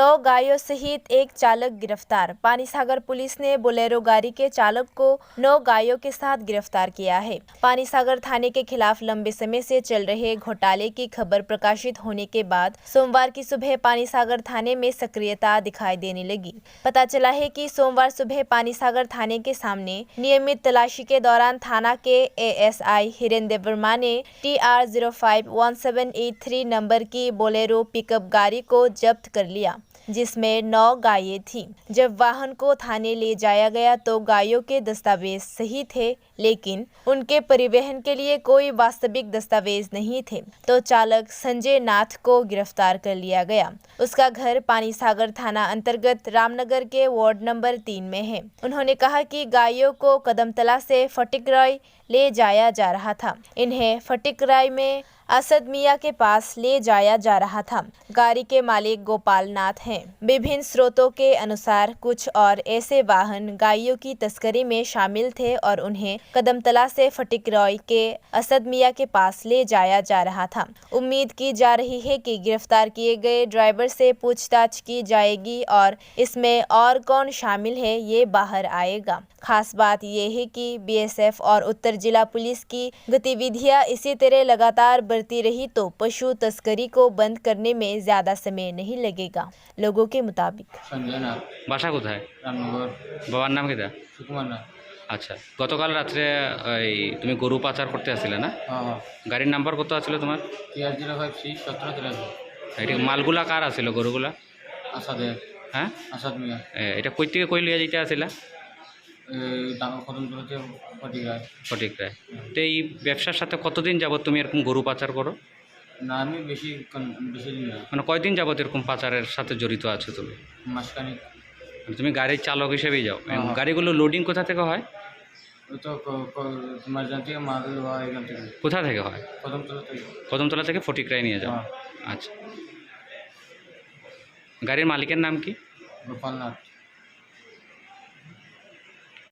9 गायों सहित एक चालक गिरफ्तार। पानीसागर पुलिस ने बोलेरो गाड़ी के चालक को 9 गायों के साथ गिरफ्तार किया है। पानीसागर थाने के खिलाफ लंबे समय से चल रहे घोटाले की खबर प्रकाशित होने के बाद सोमवार की सुबह पानीसागर थाने में सक्रियता दिखाई देने लगी। पता चला है कि सोमवार सुबह पानीसागर थाने के सामने नियमित तलाशी के दौरान थाना के एएसआई हिरेंद्र वर्मा ने TR 051783 नंबर की बोलेरो पिकअप गाड़ी को जब्त कर लिया, जिसमें 9 गायें थीं। जब वाहन को थाने ले जाया गया तो गायों के दस्तावेज सही थे, लेकिन उनके परिवहन के लिए कोई वास्तविक दस्तावेज नहीं थे, तो चालक संजय नाथ को गिरफ्तार कर लिया गया। उसका घर पानीसागर थाना अंतर्गत रामनगर के वार्ड नंबर 3 में है। उन्होंने कहा कि गायों को कदमतला से फटिकराय ले जाया जा रहा था। इन्हें फटिकराय में असद मियां के पास ले जाया जा रहा था। गाड़ी के मालिक गोपाल नाथ हैं। विभिन्न स्रोतों के अनुसार कुछ और ऐसे वाहन गायों की तस्करी में शामिल थे और उन्हें कदमतला से फटिकराय के असद मियां के पास ले जाया जा रहा था। उम्मीद की जा रही है कि गिरफ्तार किए गए ड्राइवर से पूछताछ की जाएगी और इसमें और कौन शामिल है ये बाहर आएगा। खास बात यह है कि BSF और उत्तर जिला पुलिस की गतिविधियां इसी तरह लगातार बढ़ती रही तो पशु तस्करी को बंद करने में ज्यादा समय नहीं लगेगा। लोगों के मुताबिक संजय नाथ বাসা কোথায়? রামনগর বাবার নাম কিটা? সুকুমার নাথ। আচ্ছা, গতকাল রাত্রে এই তুমি গরু পাচার করতে আসছিলে না? হ্যাঁ গাড়ির নাম্বার কত আছিল তোমার? TR 05C1783 এটা মালগুলা কার আছিল গরুগুলা? আসাদের হ্যাঁ, আসাদ মিয়া এটা কই থেকে কই লিয়ে যেতে আসিলা? ডাঙর কদমতলাতে ফটিকরায়। ফটিকরায়। তো এই ব্যবসার সাথে কতদিন যাবত তুমি এরকম গরু পাচার করো? না আমি বেশি দিন না, মানে কয়দিন যাবত এরকম পাচারের সাথে জড়িত আছো তুমি? মাসখানিক। তুমি গাড়ির চালক হিসেবেই যাও? হ্যাঁ। গাড়িগুলো লোডিং কোথা থেকে হয়? ওই তো তোমার জান থেকে মাল হয় এখান থেকে, কোথা থেকে হয়? কদমতলা থেকে। কদমতলা থেকে ফটিকরায় নিয়ে যাও? হ্যাঁ। আচ্ছা, গাড়ির মালিকের নাম কি? গোপাল নাথ।